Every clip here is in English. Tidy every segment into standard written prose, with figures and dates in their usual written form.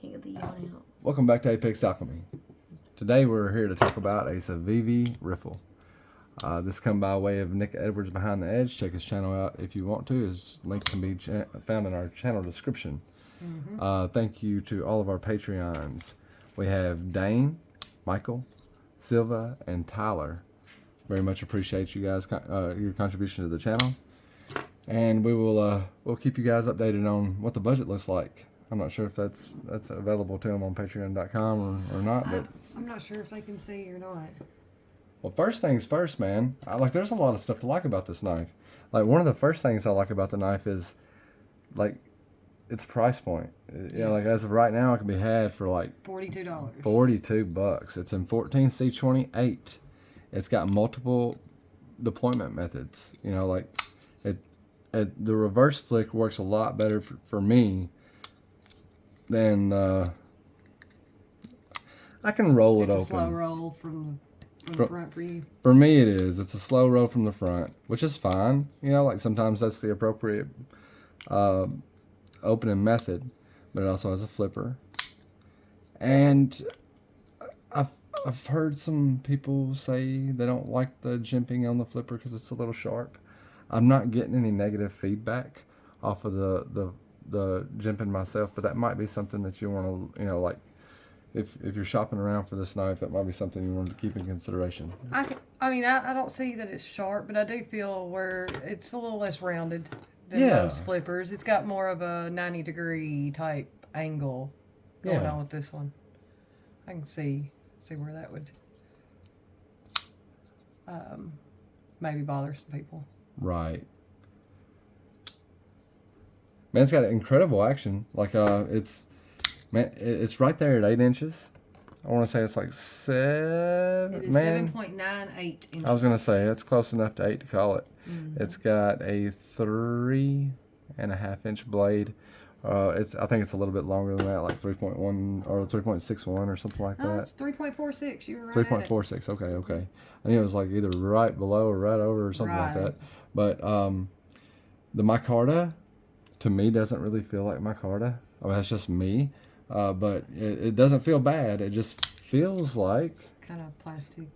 Can't get the yawn out. Welcome back to Apex Alchemy. Today we're here to talk about a Civivi Riffle. This come by way of Nick Edwards Behind the Edge. Check his channel out if you want to. His link can be found in our channel description. Thank you to all of our Patreons. We have Dane, Michael, Silva, and Tyler. Very much appreciate you guys your contribution to the channel, and we'll keep you guys updated on what the budget looks like. I'm not sure if that's available to them on Patreon.com or not, but I'm not sure if they can see or not. well, first things first, man. There's a lot of stuff to like about this knife. Like, one of the first things I like about the knife is, like, its price point. Yeah, like, as of right now, it can be had for like $42. $42. It's in 14C28. It's got multiple deployment methods. You know, like the reverse flick works a lot better for me than I can roll it open. It's a slow roll from the front for you. For me, it is. It's a slow roll from the front, which is fine. You know, like sometimes that's the appropriate opening method, but it also has a flipper. And I've heard some people say they don't like the jimping on the flipper because it's a little sharp. I'm not getting any negative feedback off of the jimping myself, but that might be something that you want to, you know, like if you're shopping around for this knife, that might be something you want to keep in consideration. I mean, I don't see that it's sharp, but I do feel where it's a little less rounded than most flippers. It's got more of a 90-degree type angle going on with this one. I can see where that would maybe bother some people. Right. Man, it's got incredible action. Like, it's right there at 8 inches. I want to say it's like 7. It is 7.98 inches. I was gonna say it's close enough to 8 to call it. It's got a 3.5 inch blade. I think it's a little bit longer than that, like 3.1 or 3.61 or something like that. It's 3.46. You were right. 3.46. Okay. I knew it was like either right below or right over or something like that. But the micarta, to me, doesn't really feel like micarta. I mean, that's just me. But it doesn't feel bad. It just feels like kind of plastic.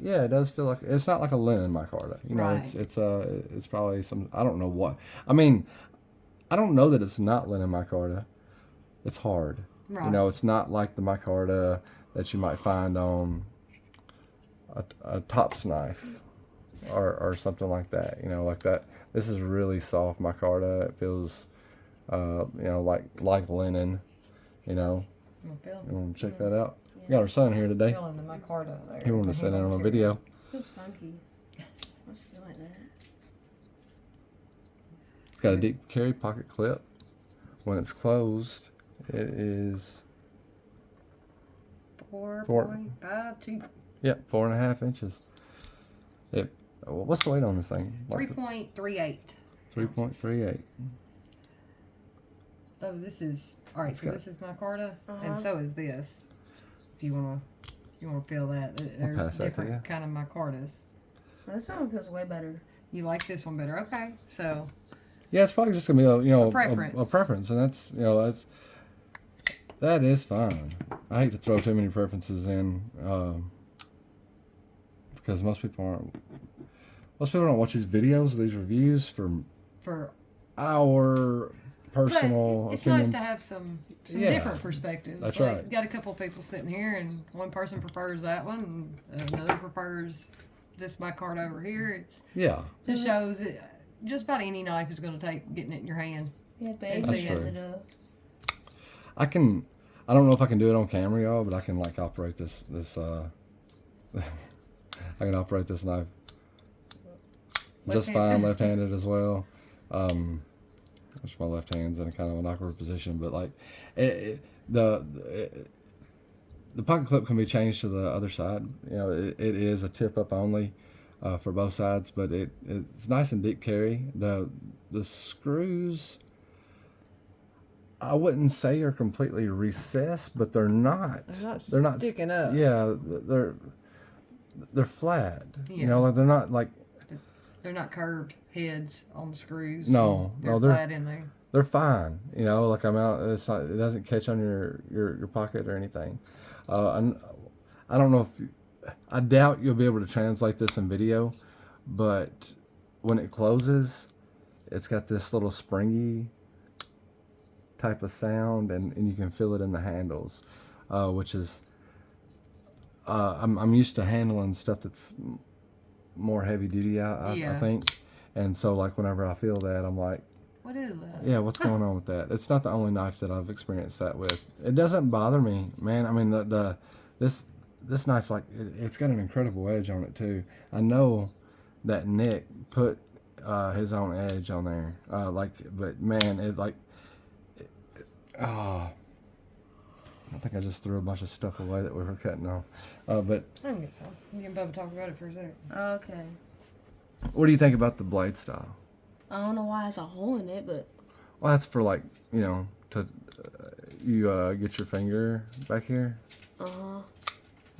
Yeah, it does feel like it's not like a linen micarta. You know, Right. it's probably some, I don't know what. I mean, I don't know that it's not linen micarta. It's hard. Right. You know, it's not like the micarta that you might find on a Tops knife or something like that. You know, like that. This is really soft micarta. It feels, you know, like linen. You know, you want to check that out? Yeah. We got our son here today. Feeling the micarta there. He wanted to sit down on a video. Feels funky. I just feel like that. It's got a deep carry pocket clip. When it's closed, it is 4.52. Yep, 4.5 inches. Yep. What's the weight on this thing? 3.38. 3.38. Oh, this is all right. So this is micarta, and so is this. If you wanna feel that, there's different kind of micartas. Well, this one feels way better. You like this one better? Okay, so Yeah, it's probably just gonna be a preference. and that's that is fine. I hate to throw too many preferences in because most people don't watch these videos, these reviews for our personal but it's opinions. nice to have some different perspectives. That's like, right. Got a couple people sitting here, and one person prefers that one, and another prefers this micarta over here. Just shows it. Just about any knife is going to take getting it in your hand. Yeah, babe. That's true. I don't know if I can do it on camera, y'all, but I can like operate this I can operate this knife just fine, left-handed as well. Which my left hand's in a kind of an awkward position, but like the pocket clip can be changed to the other side. You know, it is a tip up only for both sides, but it's nice and deep carry. The screws, I wouldn't say are completely recessed, but they're not. They're not sticking up. Yeah, they're flat. Yeah. You know, like they're not curved heads on the screws. No, they're flat in there. they're fine. You know, like I'm out. It's not. It doesn't catch on your pocket or anything. And I don't know if I doubt you'll be able to translate this in video, but when it closes, it's got this little springy type of sound, and you can feel it in the handles, which is I'm used to handling stuff that's more heavy duty. I think, and so like whenever I feel that, I'm like, what is that? yeah, what's going on with that? It's not the only knife that I've experienced that with. It doesn't bother me, man. I mean, this knife, like, it's got an incredible edge on it too. I know that Nick put his own edge on there, but man, oh, I think I just threw a bunch of stuff away that we were cutting off. But I can get some. You and Bubba talk about it for a second. Okay. what do you think about the blade style? I don't know why it's a hole in it, but Well, that's for like, you know, to you get your finger back here,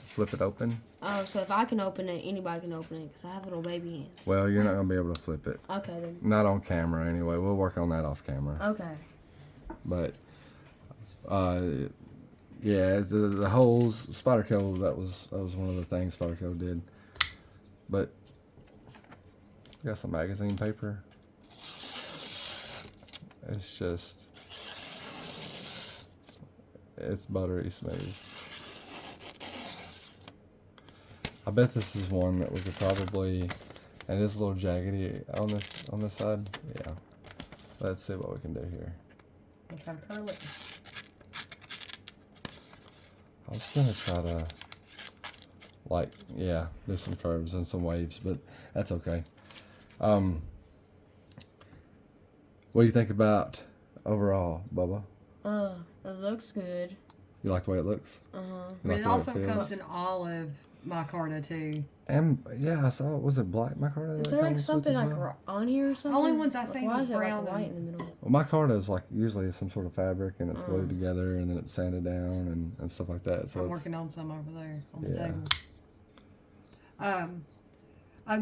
flip it open. oh, so if I can open it, anybody can open it because I have little baby hands. Well, you're not gonna be able to flip it. Okay then. Not on camera, anyway. We'll work on that off camera. Okay. But, yeah, the holes, Spyderco, that was one of the things Spyderco did. But, got some magazine paper. It's just, it's buttery smooth. I bet this is one that was probably, and it's a little jaggedy on this side. Yeah. Let's see what we can do here. I'm trying to curl it. I was gonna try to, like, yeah, do some curves and some waves, but that's okay. What do you think about overall, Bubba? It looks good. You like the way it looks? Uh-huh. You But like it the way also feels? comes in olive micarta too. And yeah, I saw. Was it black micarta? Is that there like comes with something as like well? on here or something? Only ones I seen Why was is there brown like white and- in the middle? Well, micarta is like usually some sort of fabric, and it's glued together, and then it's sanded down and stuff like that. So I'm it's, working on some over there on the Yeah. table.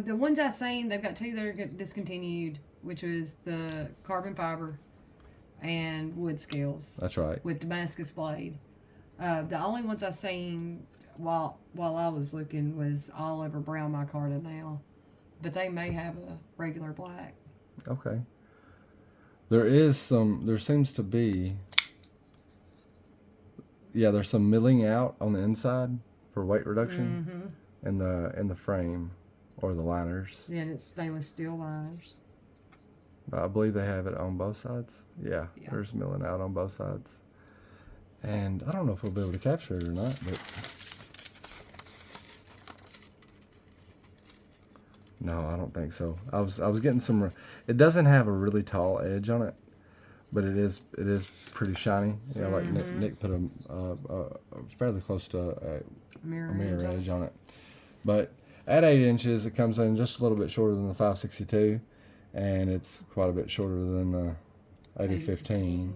The ones I seen, they've got two that are discontinued, which was the carbon fiber and wood scales that's right. with Damascus blade. The only ones I seen while I was looking was olive or brown micarta now, but they may have a regular black. Okay. There seems to be, yeah, there's some milling out on the inside for weight reduction in the frame or the liners. Yeah, and it's stainless steel liners. I believe they have it on both sides. Yeah, Yeah. there's milling out on both sides. And I don't know if we'll be able to capture it or not, but no, I don't think so. I was getting some. It doesn't have a really tall edge on it, but it is pretty shiny. You know, like Nick put a fairly close to a mirror edge on it. But at 8 inches, it comes in just a little bit shorter than the 562, and it's quite a bit shorter than the 8015.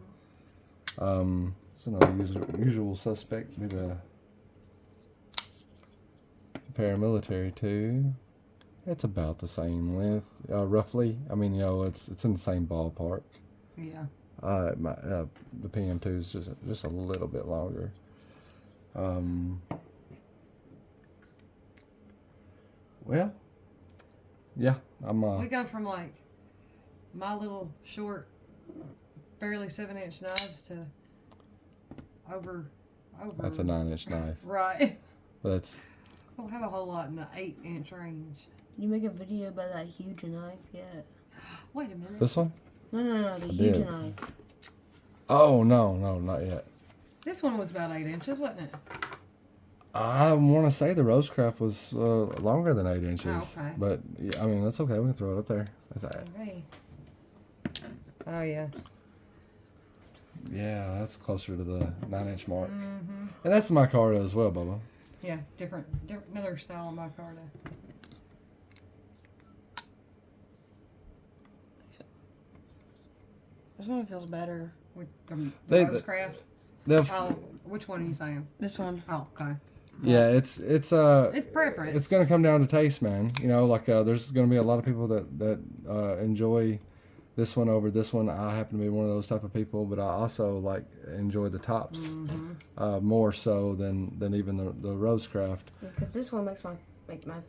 It's another usual suspect with a paramilitary too. It's about the same length, roughly. I mean, you know, it's in the same ballpark. Yeah. The PM2 is just a little bit longer. Well, yeah, We go from like my little short, barely 7-inch knives to over. That's a 9-inch knife. Right. That's. I don't have a whole lot in the 8-inch range. Did you make a video about that huge knife yet? Wait a minute. This one? No, the I huge did. knife. Oh no, not yet. This one was about 8 inches, wasn't it? I want to say the Rosecraft was longer than 8 inches, okay. but yeah, I mean that's okay. We can throw it up there. Okay. Oh yeah. Yeah, that's closer to the 9-inch mark, and that's my Micarta as well, Bubba. Yeah, different another style of micarta. This one feels better. The They- Rosecraft. They'll- Oh, which one are you saying? This one. Oh, okay. Yeah, it's It's preference. It's gonna come down to taste, man. You know, like there's gonna be a lot of people that enjoy this one over this one. I happen to be one of those type of people, but I also like enjoy the tops more so than even the Rosecraft. Because this one makes my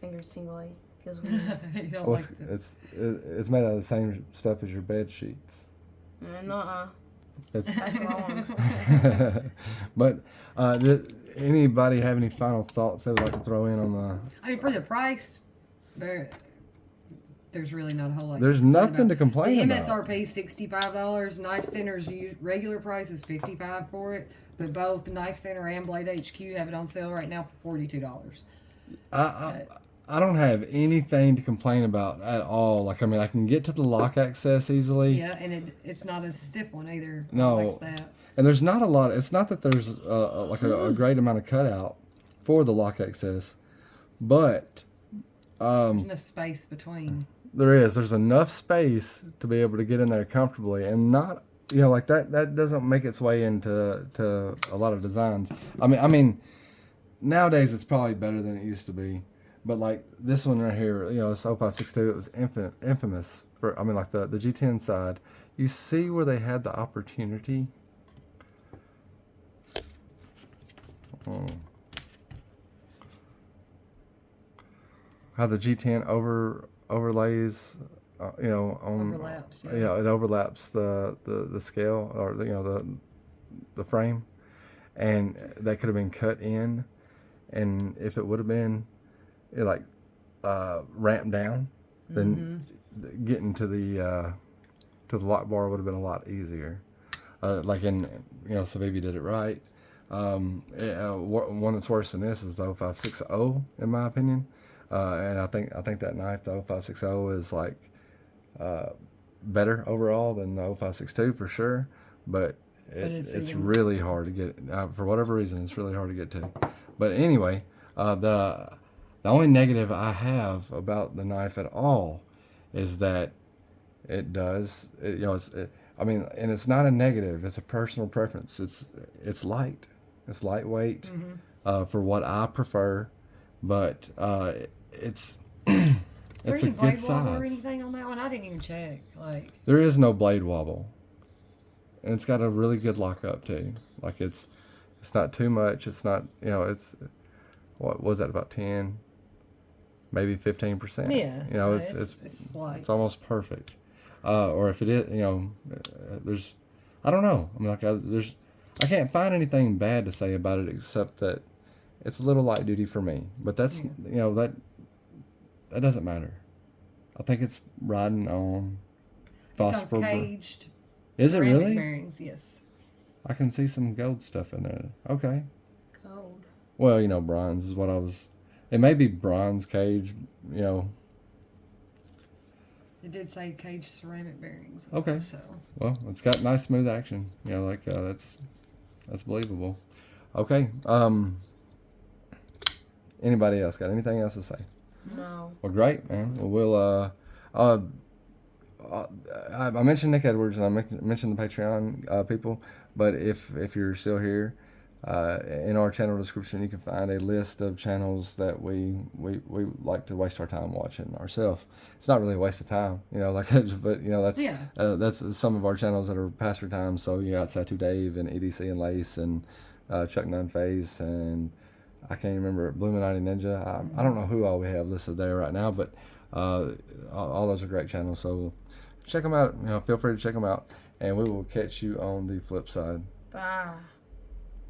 fingers tingly. Feels weird. You don't Well, like it's made out of the same stuff as your bed sheets. Nuh-uh. It's That's wrong. but anybody have any final thoughts they would like to throw in on the? I mean, for the price, there's really not a whole lot. There's nothing to complain the about. MSRP is $65. Knife Center's regular price is $55 for it, but both Knife Center and Blade HQ have it on sale right now for $42. I don't have anything to complain about at all. Like, I mean, I can get to the lock access easily. Yeah, and it's not a stiff one either. No. I like that. And there's not a lot. It's not that there's a great amount of cutout for the lock access, but There's enough space between. there's enough space to be able to get in there comfortably and not, like that doesn't make its way into a lot of designs. I mean nowadays it's probably better than it used to be, but like this one right here, it's 0562, it was infamous for, like the G10 side. You see where they had the opportunity. How the G10 overlays, on Overlaps, yeah. Yeah, it overlaps the scale, or the frame, and that could have been cut in, and if it would have been ramped down, then getting to the lock bar would have been a lot easier. Civivi did it right. One that's worse than this is the 0560, in my opinion. And I think that knife, the 0560, is like better overall than the 0562 for sure. But it's really hard to get. For whatever reason, it's really hard to get to. But anyway, the only negative I have about the knife at all is that it does. And it's not a negative. It's a personal preference. It's light. It's lightweight for what I prefer, but it's it's a good size. Or anything on that one? I didn't even check. There is no blade wobble, and it's got a really good lockup too. Like it's not too much. It's not it's what was that, about 10, maybe 15%. Yeah. It's almost perfect. Or if it is, there's, I don't know. I can't find anything bad to say about it except that it's a little light duty for me. But that's, that doesn't matter. I think it's riding on phosphor. It's on caged. Is it really? Bearings, yes. I can see some gold stuff in there. Okay. Gold. Well, bronze is what I was. It may be bronze cage. It did say caged ceramic bearings. Okay. So. Well, it's got nice smooth action. That's believable. Okay. Anybody else got anything else to say? No. Well, great, man. Well, I mentioned Nick Edwards and I mentioned the Patreon people, but if you're still here, in our channel description you can find a list of channels that we like to waste our time watching ourselves. It's not really a waste of time, but that's some of our channels that are past our time. So you got Satu Dave and EDC and Lace and Chuck Nunface and I can't remember, Bluminati Ninja. I don't know who all we have listed there right now, but all those are great channels. So check them out. Feel free to check them out, and we will catch you on the flip side. Bye.